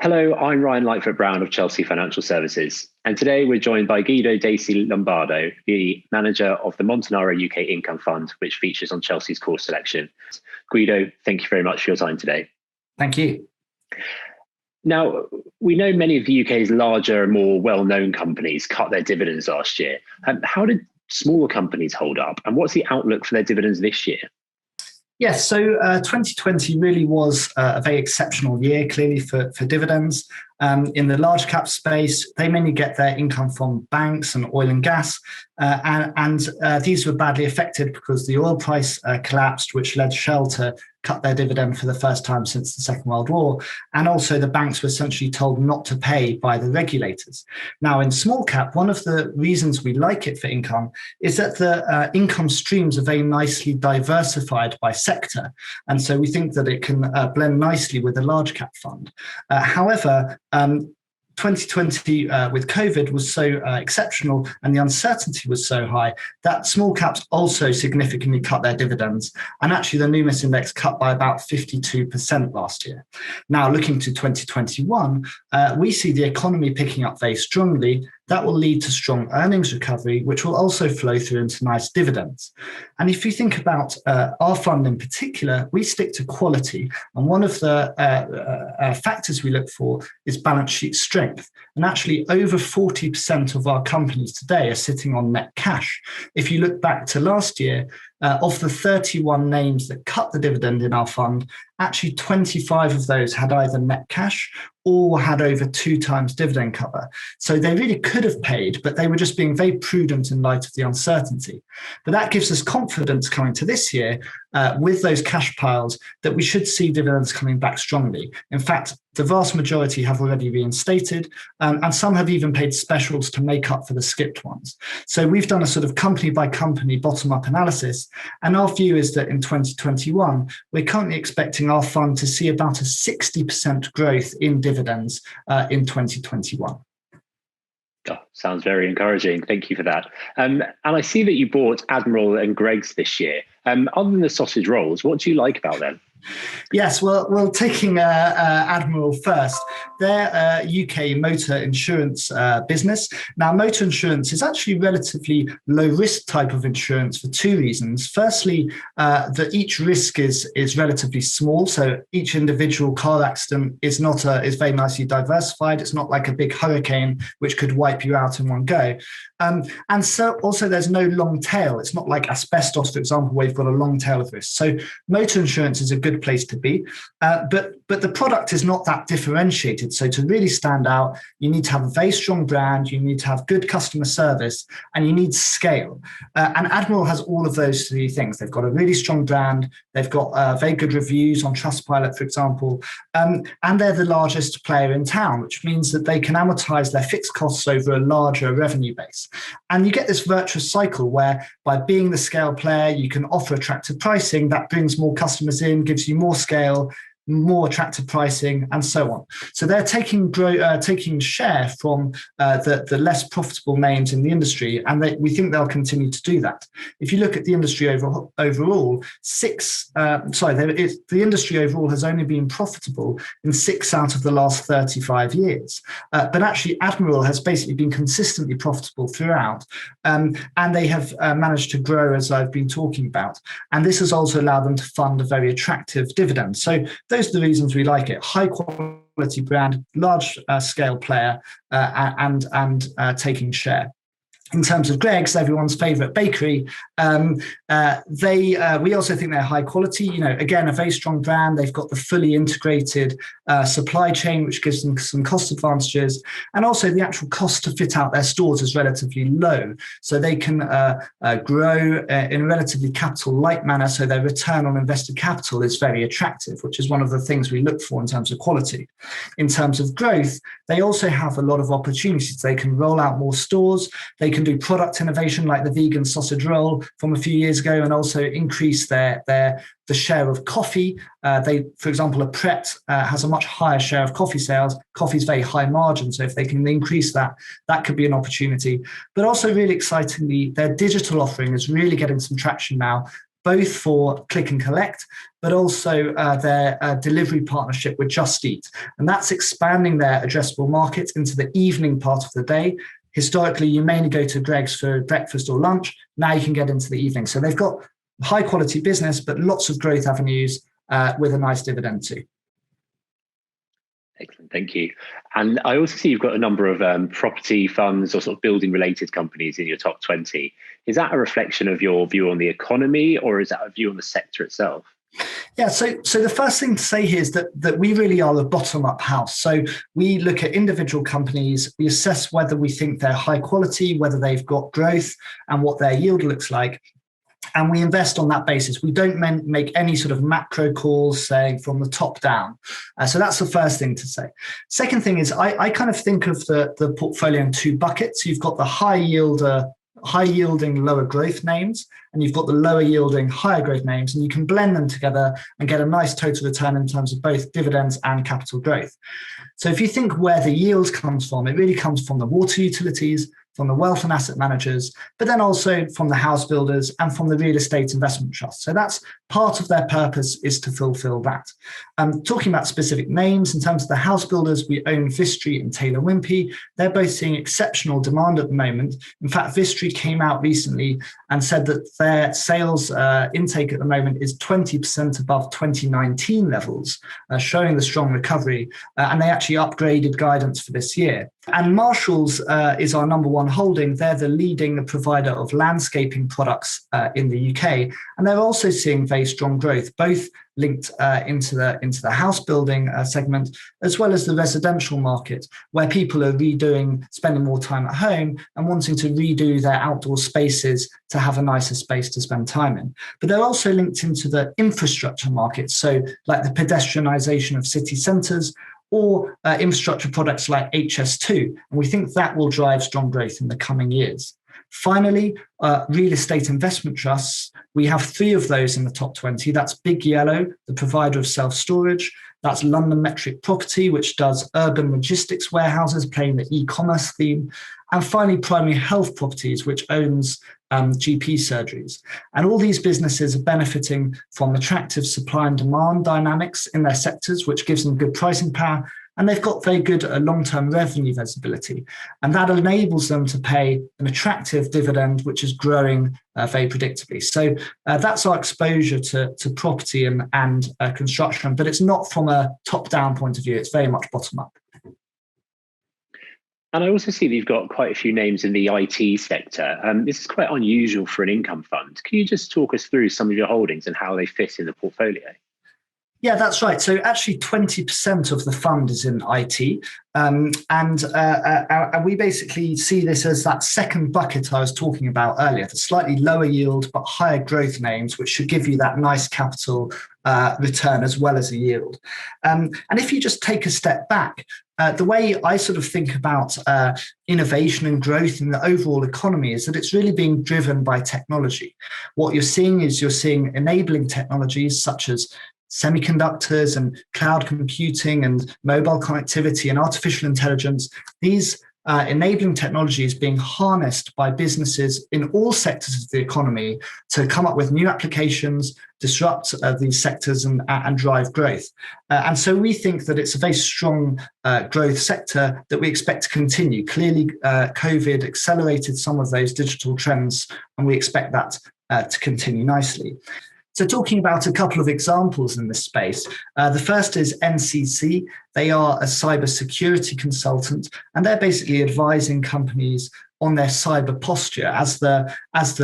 Hello, I'm Ryan Lightfoot-Brown of Chelsea Financial Services, and today we're joined by Guido Dacie-Lombardo, the manager of the Montanaro UK Income Fund, which features on Chelsea's core selection. Guido, thank you very much for your time today. Thank you. Now, we know many of the UK's larger and more well-known companies cut their dividends last year. How did smaller companies hold up, and what's the outlook for their dividends this year? Yes, so 2020 really was a very exceptional year, clearly, for dividends. In the large cap space, they mainly get their income from banks and oil and gas. And these were badly affected because the oil price collapsed, which led Shell to cut their dividend for the first time since the Second World War. And also the banks were essentially told not to pay by the regulators. Now, in small cap, one of the reasons we like it for income is that the income streams are very nicely diversified by sector. And so we think that it can blend nicely with the large cap fund. However, 2020 with COVID was so exceptional and the uncertainty was so high that small caps also significantly cut their dividends. And actually the Numis index cut by about 52% last year. Now looking to 2021, we see the economy picking up very strongly. That will lead to strong earnings recovery, which will also flow through into nice dividends. And if you think about our fund in particular, we stick to quality. And one of the factors we look for is balance sheet strength. And actually over 40% of our companies today are sitting on net cash. If you look back to last year, of the 31 names that cut the dividend in our fund, actually 25 of those had either net cash or had over 2 times dividend cover. So they really could have paid, but they were just being very prudent in light of the uncertainty. But that gives us confidence coming to this year with those cash piles that we should see dividends coming back strongly. In fact, the vast majority have already reinstated, and some have even paid specials to make up for the skipped ones. So we've done a sort of company by company bottom-up analysis, and our view is that in 2021, we're currently expecting our fund to see about a 60% growth in dividends in 2021. Oh, sounds very encouraging. Thank you for that. And I see that you bought Admiral and Greggs this year. Other than the sausage rolls, what do you like about them? Yes, well, taking Admiral first, they're a UK motor insurance business. Now, motor insurance is actually relatively low risk type of insurance for 2 reasons. Firstly, that each risk is relatively small, so each individual car accident is very nicely diversified. It's not like a big hurricane which could wipe you out in one go. And so also there's no long tail. It's not like asbestos, for example, where you've got a long tail of risk. So motor insurance is a good place to be, but the product is not that differentiated. So to really stand out, you need to have a very strong brand, you need to have good customer service, and you need scale. And Admiral has all of those 3 things. They've got a really strong brand, they've got very good reviews on Trustpilot, for example, and they're the largest player in town, which means that they can amortize their fixed costs over a larger revenue base. And you get this virtuous cycle where by being the scale player, you can offer attractive pricing that brings more customers in, gives you more scale, more attractive pricing, and so on. So they're taking share from the less profitable names in the industry, and we think they'll continue to do that. If you look at the industry overall, the industry overall has only been profitable in 6 out of the last 35 years. But actually, Admiral has basically been consistently profitable throughout, and they have managed to grow, as I've been talking about. And this has also allowed them to fund a very attractive dividend. So those are the reasons we like it: high quality brand, large scale player, and taking share. In terms of Greggs, everyone's favorite bakery, we also think they're high quality. Again, a very strong brand. They've got the fully integrated supply chain, which gives them some cost advantages, and also the actual cost to fit out their stores is relatively low, so they can grow in a relatively capital light manner. So their return on invested capital is very attractive, which is one of the things we look for in terms of quality. In terms of growth, they also have a lot of opportunities. They can roll out more stores. They can do product innovation like the vegan sausage roll from a few years ago, and also increase the share of coffee. For example, a Pret has a much higher share of coffee sales. Coffee is very high margin, so if they can increase that, that could be an opportunity. But also, really excitingly, their digital offering is really getting some traction now. both for click and collect, but also their delivery partnership with Just Eat. And that's expanding their addressable market into the evening part of the day. Historically, you mainly go to Greggs for breakfast or lunch. Now you can get into the evening. So they've got high quality business, but lots of growth avenues with a nice dividend too. Excellent, thank you. And I also see you've got a number of property funds or sort of building related companies in your top 20. Is that a reflection of your view on the economy, or is that a view on the sector itself? Yeah, so the first thing to say here is that we really are a bottom-up house. So we look at individual companies, we assess whether we think they're high quality, whether they've got growth, and what their yield looks like. And we invest on that basis. We don't make any sort of macro calls saying from the top down. So that's the first thing to say. Second thing is I kind of think of the portfolio in two buckets. You've got the high yielding, lower growth names, and you've got the lower yielding, higher growth names, and you can blend them together and get a nice total return in terms of both dividends and capital growth. So if you think where the yield comes from, it really comes from the water utilities, from the wealth and asset managers, but then also from the house builders and from the real estate investment trusts. So that's part of their purpose, is to fulfill that. Talking about specific names, in terms of the house builders, we own Vistry and Taylor Wimpey. They're both seeing exceptional demand at the moment. In fact, Vistry came out recently and said that their sales intake at the moment is 20% above 2019 levels, showing the strong recovery. And they actually upgraded guidance for this year. And Marshalls is our number one holding. They're the leading provider of landscaping products in the UK. And they're also seeing very strong growth, both linked into the house building segment, as well as the residential market, where people are spending more time at home and wanting to redo their outdoor spaces to have a nicer space to spend time in. But they're also linked into the infrastructure market, so like the pedestrianisation of city centres, or infrastructure products like HS2. And we think that will drive strong growth in the coming years. Finally, real estate investment trusts. We have 3 of those in the top 20. That's Big Yellow, the provider of self-storage. That's London Metric Property, which does urban logistics warehouses, playing the e-commerce theme. And finally, Primary Health Properties, which owns GP surgeries. And all these businesses are benefiting from attractive supply and demand dynamics in their sectors, which gives them good pricing power. And they've got very good long-term revenue visibility. And that enables them to pay an attractive dividend, which is growing very predictably. So that's our exposure to property and construction, but it's not from a top-down point of view. It's very much bottom-up. And I also see that you've got quite a few names in the IT sector. This is quite unusual for an income fund. Can you just talk us through some of your holdings and how they fit in the portfolio? Yeah, that's right. So actually 20% of the fund is in IT. And we basically see this as that second bucket I was talking about earlier, the slightly lower yield but higher growth names, which should give you that nice capital return as well as a yield. And if you just take a step back, the way I sort of think about innovation and growth in the overall economy is that it's really being driven by technology. What you're seeing enabling technologies such as semiconductors and cloud computing and mobile connectivity and artificial intelligence. These enabling technologies being harnessed by businesses in all sectors of the economy to come up with new applications, disrupt these sectors and drive growth. And so we think that it's a very strong growth sector that we expect to continue. Clearly, COVID accelerated some of those digital trends, and we expect that to continue nicely. So talking about a couple of examples in this space, the first is NCC. They are a cybersecurity consultant, and they're basically advising companies on their cyber posture as the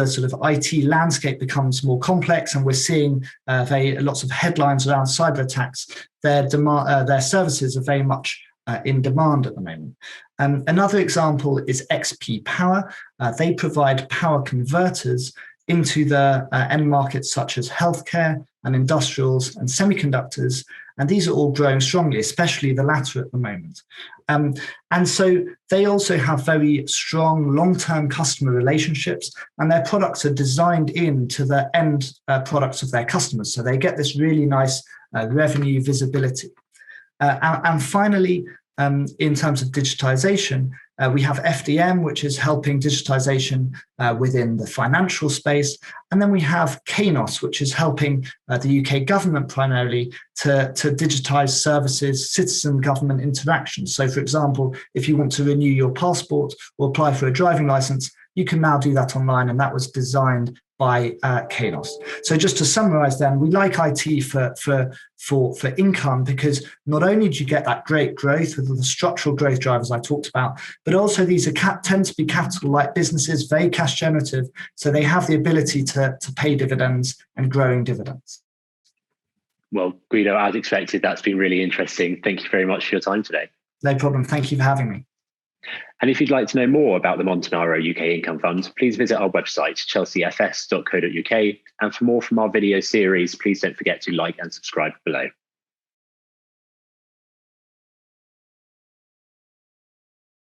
sort of IT landscape becomes more complex, and we're seeing lots of headlines around cyber attacks. Their services are very much in demand at the moment. Another example is XP Power. They provide power converters into the end markets such as healthcare and industrials and semiconductors. And these are all growing strongly, especially the latter at the moment. And so they also have very strong long-term customer relationships, and their products are designed into the end products of their customers. So they get this really nice revenue visibility. And finally, in terms of digitalisation, We have FDM, which is helping digitization within the financial space. And then we have KNOS, which is helping the UK government primarily to digitize services, citizen government interactions. So, for example, if you want to renew your passport or apply for a driving license, you can now do that online, and that was designed by KNOS. So just to summarize then, we like IT for income because not only do you get that great growth with the structural growth drivers I talked about, but also these tend to be capital-light businesses, very cash generative, so they have the ability to pay dividends and growing dividends. Well, Guido, as expected, that's been really interesting. Thank you very much for your time today. No problem. Thank you for having me. And if you'd like to know more about the Montanaro UK Income Fund, please visit our website, chelseafs.co.uk. And for more from our video series, please don't forget to like and subscribe below.